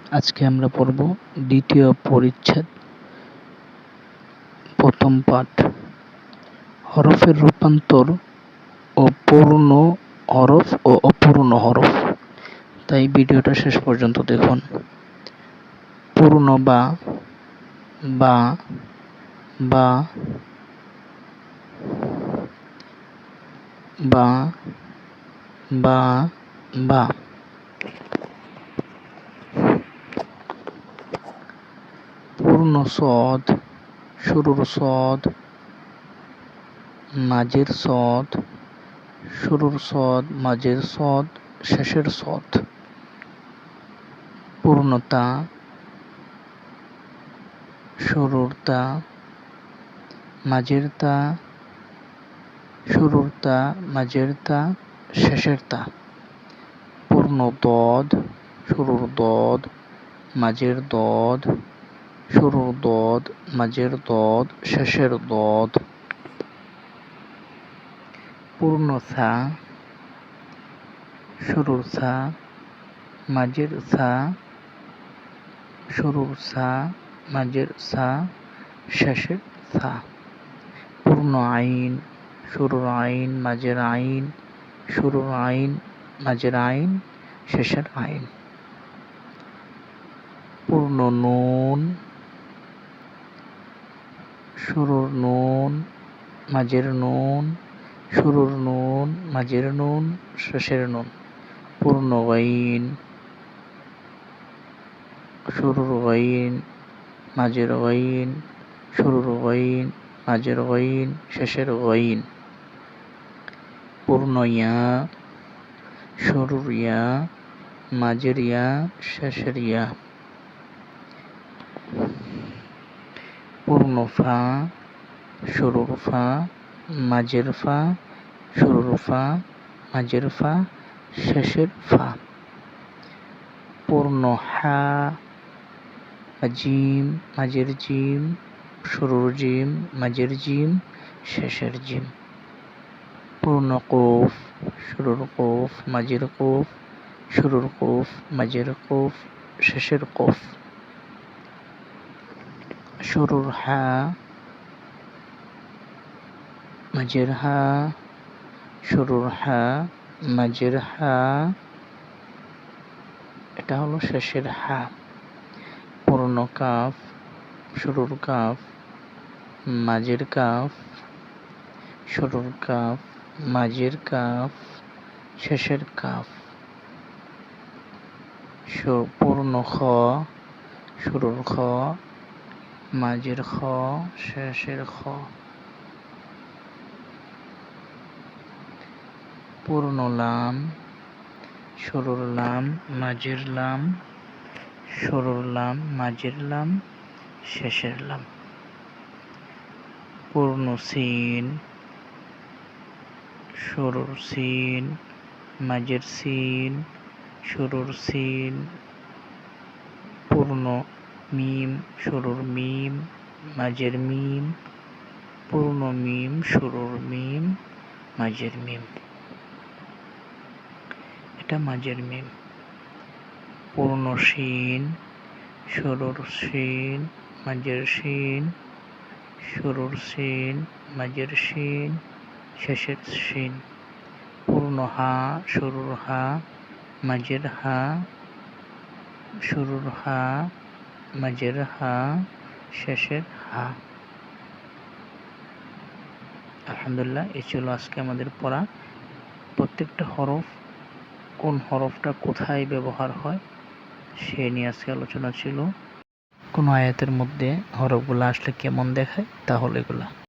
আজকে আমরা পড়ব দ্বিতীয় পরিচ্ছেদ, প্রথম পাঠ, হরফের রূপান্তর ও পূর্ণ হরফ ও অপূর্ণ হরফ। তাই ভিডিওটা শেষ পর্যন্ত দেখুন। পূর্ণ বা বা বা বা বা বা পূর্ণ সদ, শুরুর সদ, মাঝের সদ, শুরুর সদ, মাঝের সদ, শেষের সদ। পূর্ণতা, শুরুর তা, মাঝের তা, শুরুর তা, মাঝের তা, শেষের তা। পূর্ণ দদ, শুরুর দদ, মাঝের দদ, শুরুর দদ, মাঝের দদ, শেষের দদ। পূর্ণ সা, শুরুর সা, মাঝের সা, শুরুর সা, মাঝের সা, শেষের সা। পূর্ণ আইন, শুরুর আইন, মাঝের আইন, শুরুর আইন, মাঝের আইন, শেষের আইন। পূর্ণ নুন, শুরুর নুন, মাঝের নুন, শুরুর নুন, মাঝের নুন, শেষের নুন। পূর্ণ গাইন, শুরুর গাইন, মাঝের গাইন, শুরুর গাইন, মাঝের গাইন, শেষের গাইন। পূর্ণ ইয়া, শুরুর ইয়া, মাঝের ইয়া, শেষের ইয়া। পূর্ণ ফা, শুরুর ফা, মাঝের ফা, শুরুর ফা, মাঝের ফা, শেষের ফা। পূর্ণ হা, জিম, মাঝের জিম, শুরুর জিম, মাঝের জিম, শেষের জিম। পূর্ণ কফ, শুরুর কফ, মাঝের কফ, শুরুর কফ, মাঝের কফ, শেষের কফ। শুরুর হা, মাঝের হা, শুরুর হা, মাঝের হা, এটা হলো শেষের হা। পূর্ণ কাফ, শুরুর কাফ, মাঝের কাফ, শুরুর কাফ, মাঝের কাফ, শেষের কাফ। পূর্ণ খ, শুরুর খ, মাঝের খ, শেষের খ। পূর্ণ লাম, শুরুর লাম, মাঝের লাম, শুরুর লাম, মাঝের লাম, শেষের লাম। পূর্ণ সিন, শুরুর সিন, মাঝের সিন, শুরুর সিন। পূর্ণ মিম, শুরুর মিম, মাঝের মিম, পূর্ণ মিম, শুরুর মিম, মাঝের মিম। এটা মাঝের মিম। পূর্ণ শিন, শুরুর শিন, মাঝের শিন, শুরুর শিন, মাঝের শিন, শেষের শিন। পূর্ণ হা, শুরুর হা, মাঝের হা, শুরুর হা, মাঝের হা, শেষের হা। আলহামদুলিল্লাহ, এই ছিল আজকে আমাদের পড়া। প্রত্যেকটা হরফ, কোন হরফটা কোথায় ব্যবহার হয় সে নিয়ে আজকে আলোচনা ছিল। কোনো আয়াতের মধ্যে হরফগুলো আসলে কেমন দেখায়, তাহলে এগুলা